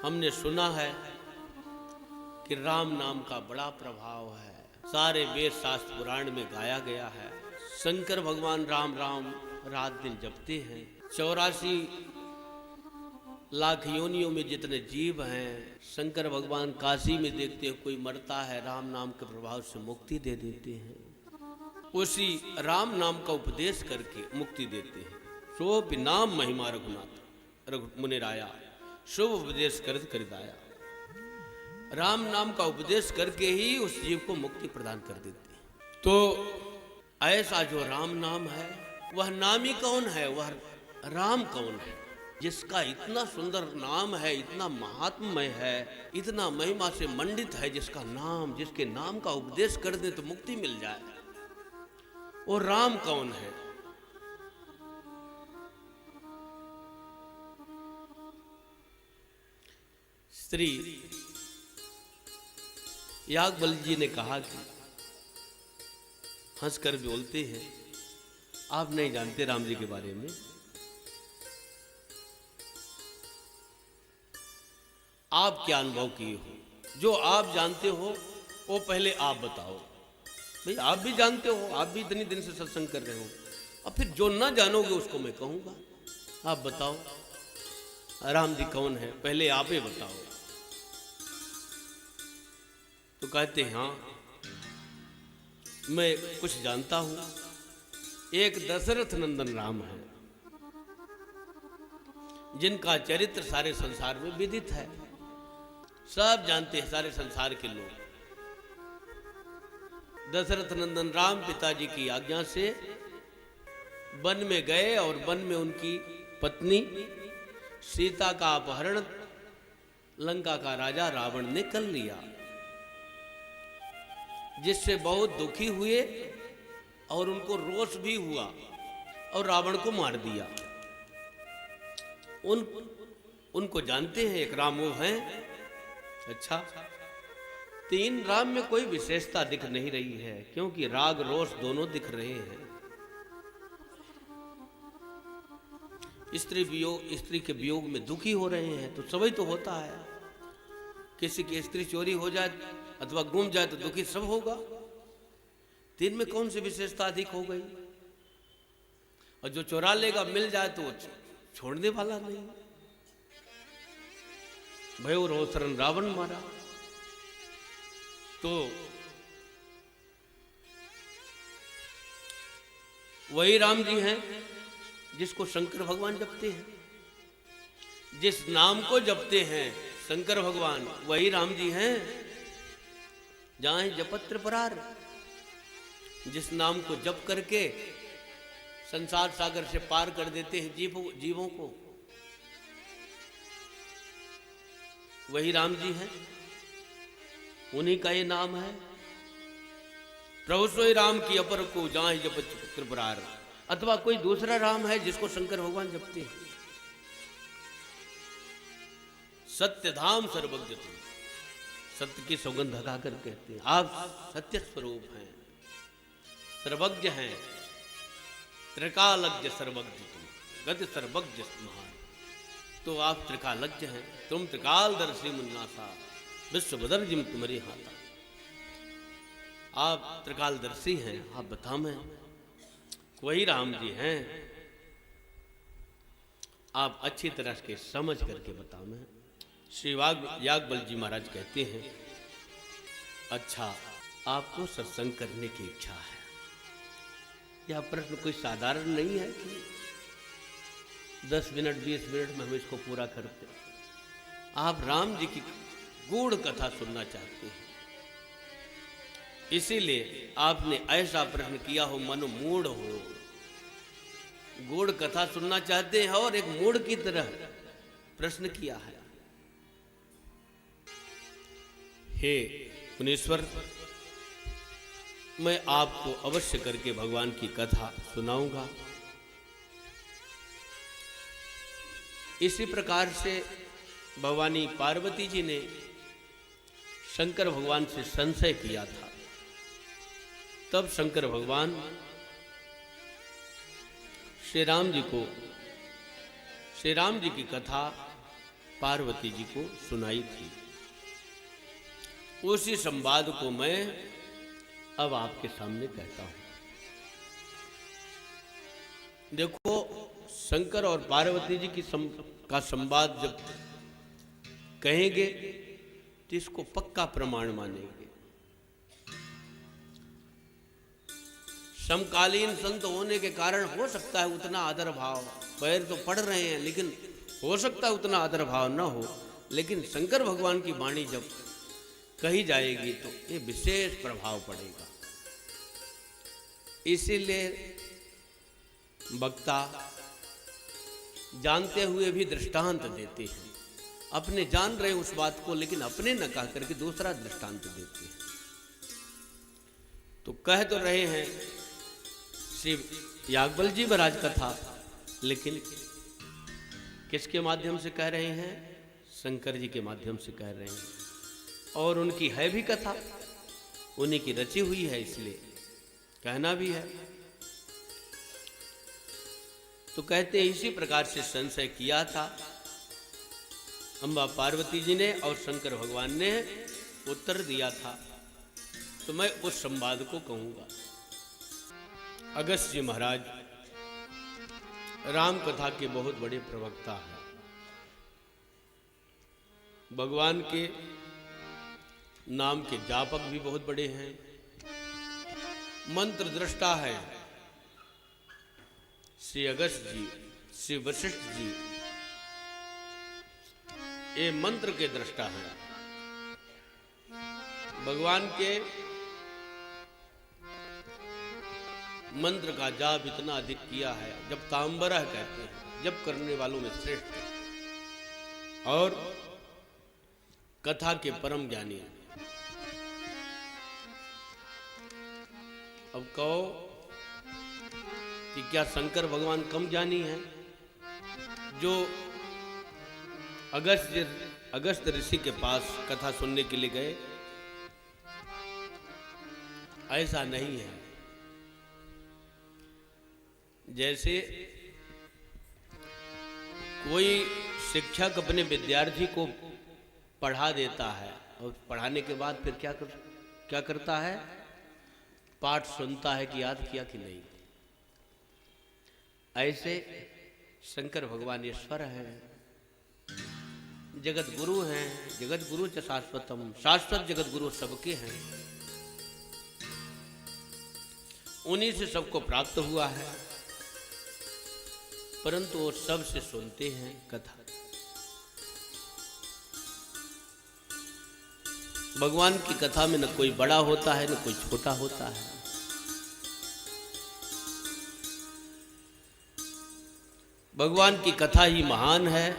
हमने सुना है कि राम नाम का बड़ा प्रभाव है। सारे वेद शास्त्र पुराण में गाया गया है। शंकर भगवान राम राम रात दिन जपते हैं। 84 लाख योनियों में जितने जीव हैं, शंकर भगवान काशी में देखते हैं कोई मरता है, राम नाम के प्रभाव से मुक्ति दे देते हैं। उसी राम नाम का उपदेश करके मुक्ति देते हैं। सो नाम महिमा रघुनाथ मुनिराया, शुभ उपदेश कर आया। राम नाम का उपदेश करके ही उस जीव को मुक्ति प्रदान कर देते हैं। तो ऐसा जो राम नाम है, वह नाम ही कौन है, वह राम कौन है, जिसका इतना सुंदर नाम है, इतना महात्म्य है, इतना महिमा से मंडित है, जिसका नाम, जिसके नाम का उपदेश कर दे तो मुक्ति मिल जाए। वो राम कौन है? श्री याज्ञवल्क्य जी ने कहा कि हंसकर बोलते हैं, आप नहीं जानते राम जी के बारे में। आप क्या अनुभव किए हो? जो आप जानते हो वो पहले आप बताओ। भाई आप भी जानते हो, आप भी इतनी दिन से सत्संग कर रहे हो, और फिर जो ना जानोगे उसको मैं कहूंगा। आप बताओ राम जी कौन है, पहले आप ही बताओ। तो कहते हैं हाँ मैं कुछ जानता हूं। एक दशरथ नंदन राम है, जिनका चरित्र सारे संसार में विदित है, सब जानते हैं सारे संसार के लोग। दशरथ नंदन राम पिताजी की आज्ञा से वन में गए और वन में उनकी पत्नी सीता का अपहरण लंका का राजा रावण ने कर लिया, जिससे बहुत दुखी हुए और उनको रोष भी हुआ और रावण को मार दिया। उनको जानते हैं, एक राम वो हैं। अच्छा, तीन राम में कोई विशेषता दिख नहीं रही है, क्योंकि राग रोष दोनों दिख रहे हैं। स्त्री के वियोग में दुखी हो रहे हैं, तो सभी तो होता है। किसी की स्त्री चोरी हो जाए अथवा गुम जाए तो दुखी सब होगा। तीन में कौन सी विशेषता अधिक हो गई? और जो चोरा लेगा मिल जाए तो छोड़ने वाला नहीं। भयो रोसरन रावण मारा। तो वही राम जी हैं जिसको शंकर भगवान जपते हैं। जिस नाम को जपते हैं शंकर भगवान, वही राम जी हैं। जाए जपत्र परार, जिस नाम को जप करके संसार सागर से पार कर देते हैं जीवों को, वही राम जी हैं। उन्हीं का ये नाम है। प्रभु सोई राम की अपर को जाए जपत्र परार। अथवा कोई दूसरा राम है जिसको शंकर भगवान जपते हैं। सत्य धाम सर्वज्ञ, सत्य की सौगंध खाकर कहते हैं आप सत्य स्वरूप हैं, सर्वज्ञ हैं, त्रिकालज्ञ सर्वज्ञ, तुम गति सर्वज्ञ महान। तो आप त्रिकालज्ञ हैं, तुम त्रिकालदर्शी मुन्नासा, विश्व बदर जिम तुम्हारी हाथा। आप त्रिकालदर्शी हैं, आप बता मैं वही राम जी हैं। आप अच्छी तरह से समझ करके बता मैं। श्री याज्ञवल्क्य जी महाराज कहते हैं, अच्छा आपको सत्संग करने की इच्छा है। यह प्रश्न कोई साधारण नहीं है कि 10 मिनट 20 मिनट में हम इसको पूरा करते। आप राम जी की गूढ़ कथा सुनना चाहते हैं, इसीलिए आपने ऐसा प्रश्न किया हो, मन मूढ़ हो, गूढ़ कथा सुनना चाहते हैं और एक मूढ़ की तरह प्रश्न किया है। हे मुनीश्वर, मैं आपको अवश्य करके भगवान की कथा सुनाऊंगा। इसी प्रकार से भवानी पार्वती जी ने शंकर भगवान से संशय किया था। तब शंकर भगवान श्री राम जी की कथा पार्वती जी को सुनाई थी। उसी संवाद को मैं अब आपके सामने कहता हूं। देखो, शंकर और पार्वती जी का संवाद जब कहेंगे तो इसको पक्का प्रमाण मानेंगे। समकालीन संत होने के कारण हो सकता है उतना आदर भाव, पैर तो पढ़ रहे हैं लेकिन हो सकता है उतना आदर भाव न हो, लेकिन शंकर भगवान की वाणी जब कही जाएगी तो ये विशेष प्रभाव पड़ेगा। इसीलिए वक्ता जानते हुए भी दृष्टांत देते हैं। अपने जान रहे उस बात को, लेकिन अपने न कह करके दूसरा दृष्टांत देते हैं। तो कह तो रहे हैं श्री याज्ञवल्क्य जी महाराज कथा, लेकिन किसके माध्यम से कह रहे हैं? शंकर जी के माध्यम से कह रहे हैं। और उनकी है भी कथा, उन्हीं की रची हुई है, इसलिए कहना भी है। तो कहते हैं इसी प्रकार से संशय किया था अम्बा पार्वती जी ने और शंकर भगवान ने उत्तर दिया था। तो मैं उस संवाद को कहूंगा। अगस्त्य जी महाराज राम कथा के बहुत बड़े प्रवक्ता हैं, भगवान के नाम के जापक भी बहुत बड़े हैं, मंत्र दृष्टा है। श्री अगस्त्य जी, श्री वशिष्ठ जी ये मंत्र के दृष्टा हैं। भगवान के मंत्र का जाप इतना अधिक किया है, जब तांबरह कहते हैं, जब करने वालों में श्रेष्ठ है और कथा के परम ज्ञानी हैं। अब कहो कि क्या शंकर भगवान कम ज्ञानी हैं जो अगस्त्य ऋषि के पास कथा सुनने के लिए गए? ऐसा नहीं है। जैसे कोई शिक्षक अपने विद्यार्थी को पढ़ा देता है और पढ़ाने के बाद फिर क्या करता है? पाठ सुनता है कि याद किया कि नहीं। ऐसे शंकर भगवान ईश्वर हैं, जगत गुरु हैं। जगत गुरु च शाश्वतम, शाश्वत जगत गुरु सबके हैं। उन्हीं से सबको प्राप्त हुआ है, परंतु वो सबसे सुनते हैं कथा। भगवान की कथा में न कोई बड़ा होता है न कोई छोटा होता है। भगवान की कथा ही महान है।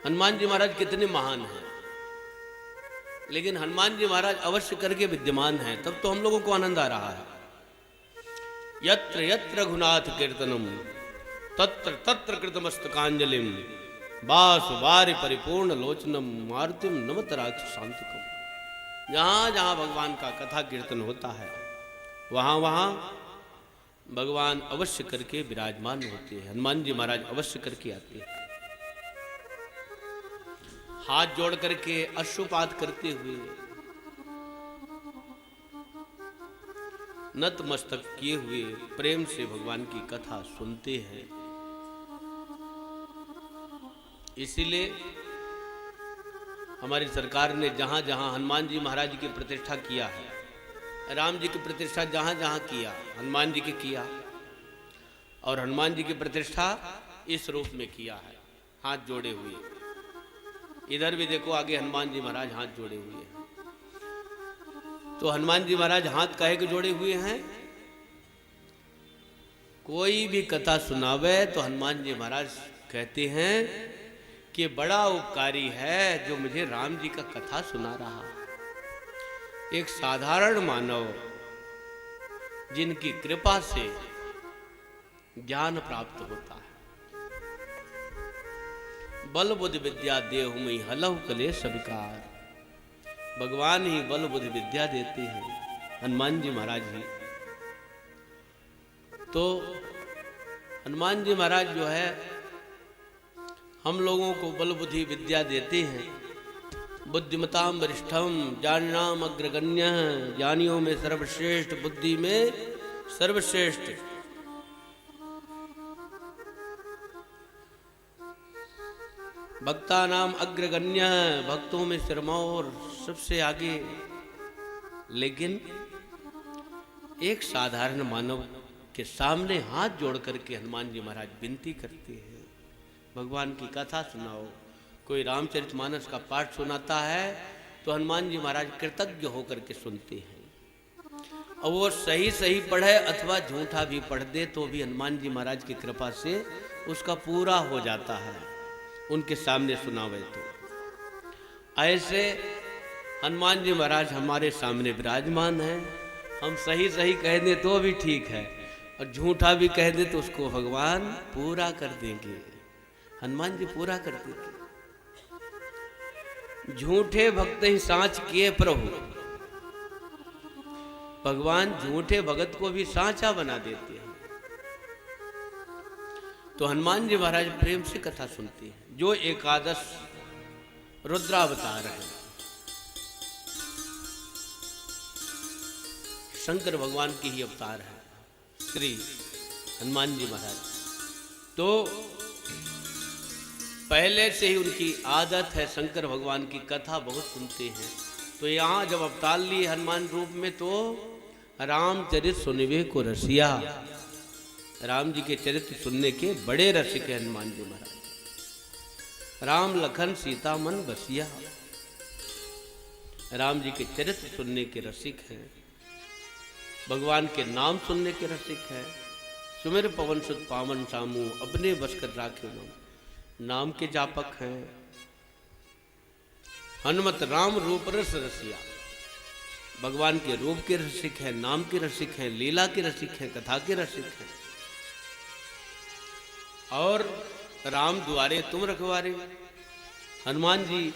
हनुमान जी महाराज कितने महान हैं, लेकिन हनुमान जी महाराज अवश्य करके विद्यमान हैं, तब तो हम लोगों को आनंद आ रहा है। यत्र यत्र रघुनाथ कीर्तनम तत्र तत्र कृतमस्तकांजलिम बासुबारि परिपूर्ण लोचनम मारुतिम नमत राक्षसांतकम। जहाँ जहाँ भगवान का कथा कीर्तन होता है वहाँ वहाँ भगवान अवश्य करके विराजमान होते हैं। हनुमान जी महाराज अवश्य करके आते हैं, हाथ जोड़ करके अश्रुपात करते हुए, नतमस्तक किए हुए प्रेम से भगवान की कथा सुनते हैं। इसीलिए हमारी सरकार ने जहाँ जहाँ हनुमान जी महाराज की प्रतिष्ठा किया है, राम जी की प्रतिष्ठा जहाँ जहाँ किया, हनुमान जी की किया, और हनुमान जी की प्रतिष्ठा इस रूप में किया है, हाथ जोड़े हुए। इधर भी देखो, आगे हनुमान जी महाराज हाथ जोड़े हुए हैं। तो हनुमान जी महाराज हाथ काहे के जोड़े हुए हैं? कोई भी कथा सुनावे तो हनुमान जी महाराज कहते हैं कि बड़ा उपकारी है जो मुझे राम जी का कथा सुना रहा। एक साधारण मानव जिनकी कृपा से ज्ञान प्राप्त होता है। बल बुद्धि विद्या देहु में हलहु कलेश विकार। भगवान ही बल बुद्धि विद्या देते हैं, हनुमान जी महाराज ही। तो हनुमान जी महाराज जो है हम लोगों को बल बुद्धि विद्या देते हैं। बुद्धिमताम वरिष्ठम ज्ञानिनाम अग्रगण्य, ज्ञानियों में सर्वश्रेष्ठ, बुद्धि में सर्वश्रेष्ठ। भक्ता नाम अग्रगण्य, भक्तों में सिरमौर, सबसे आगे। लेकिन एक साधारण मानव के सामने हाथ जोड़ करके हनुमान जी महाराज विनती करते हैं, भगवान की कथा सुनाओ। कोई रामचरितमानस का पाठ सुनाता है तो हनुमान जी महाराज कृतज्ञ होकर के सुनते हैं, और वो सही सही पढ़े अथवा झूठा भी पढ़ दे तो भी हनुमान जी महाराज की कृपा से उसका पूरा हो जाता है, उनके सामने सुनावे तो। ऐसे हनुमान जी महाराज हमारे सामने विराजमान हैं। हम सही सही कह दें तो भी ठीक है, और झूठा भी कह दें तो उसको भगवान पूरा कर देंगे, हनुमान जी पूरा कर देंगे। झूठे भक्त ही सांच किए प्रभु, भगवान झूठे भगत को भी सांचा बना देते हैं। तो हनुमान जी महाराज प्रेम से कथा सुनते हैं। जो एकादश रुद्रावतार है, शंकर भगवान के ही अवतार है श्री हनुमान जी महाराज। तो पहले से ही उनकी आदत है, शंकर भगवान की कथा बहुत सुनते हैं। तो यहाँ जब अवतार लिए हनुमान रूप में, तो रामचरित सुनवे को रसिया, राम जी के चरित्र सुनने के बड़े रसिक हैं हनुमान जी महाराज। राम लखन सीता मन बसिया, राम जी के चरित्र सुनने के रसिक हैं, भगवान के नाम सुनने के रसिक हैं। सुमिर पवन सुत पावन सामू, अपने बस कर राखे नाम के जापक हैं। हनुमत राम रूप रस रसिया, भगवान के रूप के रसिक हैं, नाम के रसिक हैं, लीला के रसिक हैं, कथा के रसिक हैं। और राम द्वारे तुम रखवारे, हनुमान जी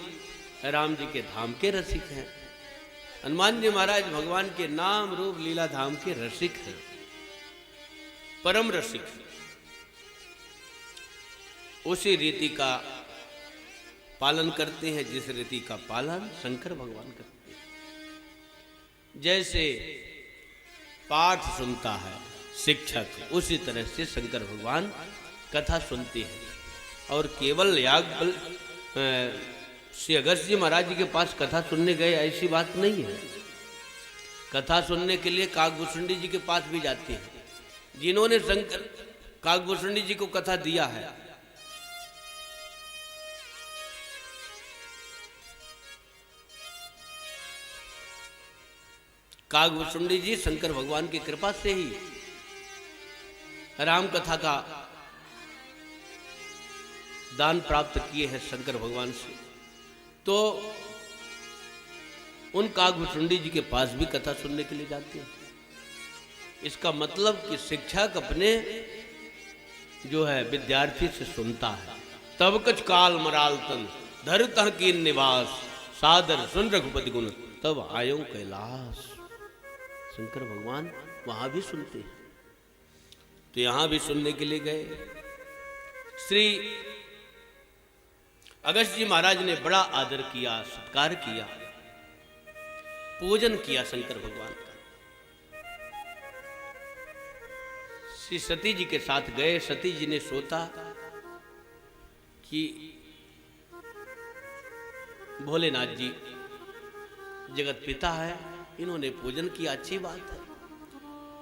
राम जी के धाम के रसिक हैं। हनुमान जी महाराज भगवान के नाम रूप लीला धाम के रसिक हैं, परम रसिक। उसी रीति का पालन करते हैं जिस रीति का पालन शंकर भगवान करते हैं। जैसे पाठ सुनता है शिक्षक, उसी तरह से शंकर भगवान कथा सुनते हैं। और केवल याज्ञवल श्री अगस्त्य जी महाराज जी के पास कथा सुनने गए ऐसी बात नहीं है। कथा सुनने के लिए काकभूषुंडी जी के पास भी जाते हैं, जिन्होंने शंकर काकभूषुंडी जी को कथा दिया है। काकभूषुंडी जी शंकर भगवान की कृपा से ही राम कथा का दान प्राप्त किए हैं शंकर भगवान से। तो उन काकभूषुंडी जी के पास भी कथा सुनने के लिए जाते हैं। इसका मतलब कि शिक्षक अपने जो है विद्यार्थी से सुनता है। तब कछ काल मराल तन धर तह की निवास, सादर सुन रघुपति गुण तब आयो कैलाश। शंकर भगवान वहां भी सुनते हैं, तो यहां भी सुनने के लिए गए। श्री अगस्त्य जी महाराज ने बड़ा आदर किया, सत्कार किया, पूजन किया शंकर भगवान का। श्री सती जी के साथ गए। सती जी ने सोचा कि भोलेनाथ जी जगत पिता है, इन्होंने पूजन किया, अच्छी बात है,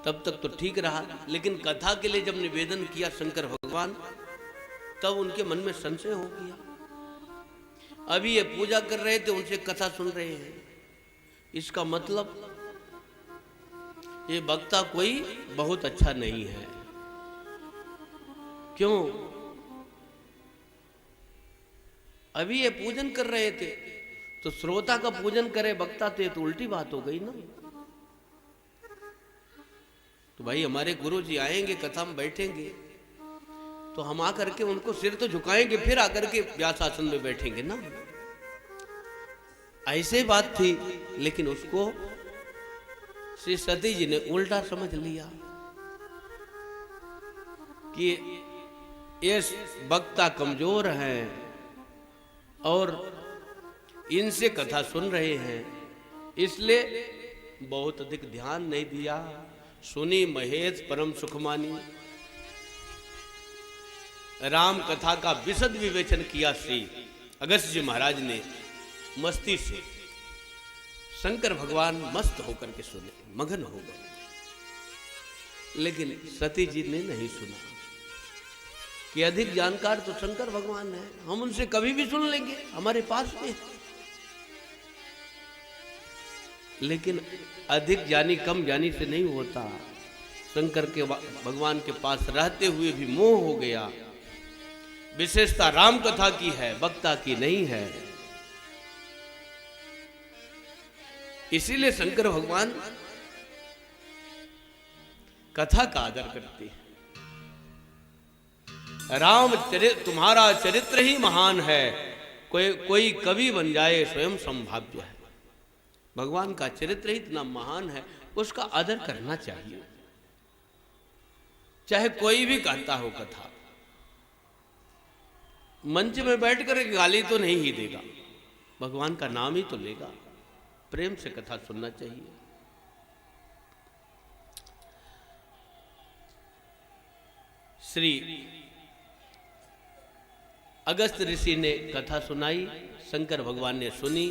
तब तक तो ठीक रहा। लेकिन कथा के लिए जब निवेदन किया शंकर भगवान, तब उनके मन में संशय हो गया। अभी ये पूजा कर रहे थे, उनसे कथा सुन रहे हैं, इसका मतलब ये वक्ता कोई बहुत अच्छा नहीं है। क्यों? अभी ये पूजन कर रहे थे, तो श्रोता का पूजन करे वक्ता, तो उल्टी बात हो गई ना। तो भाई हमारे गुरु जी आएंगे, कथा में बैठेंगे, तो हम आकर के उनको सिर तो झुकाएंगे, फिर आकर के व्यास आसन में बैठेंगे ना। ऐसे बात थी, लेकिन उसको श्री सती जी ने उल्टा समझ लिया कि ये वक्ता कमजोर हैं और इनसे कथा सुन रहे हैं, इसलिए बहुत अधिक ध्यान नहीं दिया। सुनी महेश परम सुखमानी। राम कथा का विशद विवेचन किया श्री अगस्त्य जी महाराज ने मस्ती से। शंकर भगवान मस्त होकर के सुने, मगन हो गए, लेकिन सती जी ने नहीं सुना कि अधिक जानकार तो शंकर भगवान है, हम उनसे कभी भी सुन लेंगे, हमारे पास में। लेकिन अधिक जानी कम जानी से नहीं होता। शंकर के भगवान के पास रहते हुए भी मोह हो गया। विशेषता राम कथा की है, वक्ता की नहीं है। इसीलिए शंकर भगवान कथा का आदर करते हैं। तुम्हारा चरित्र ही महान है, कोई कवि बन जाए स्वयं संभाव्य है। भगवान का चरित्र ही इतना महान है, उसका आदर करना चाहिए। चाहे कोई भी कहता हो कथा, मंच में बैठकर गाली तो नहीं ही देगा, भगवान का नाम ही तो लेगा। प्रेम से कथा सुनना चाहिए। श्री अगस्त्य ऋषि ने कथा सुनाई, शंकर भगवान ने सुनी।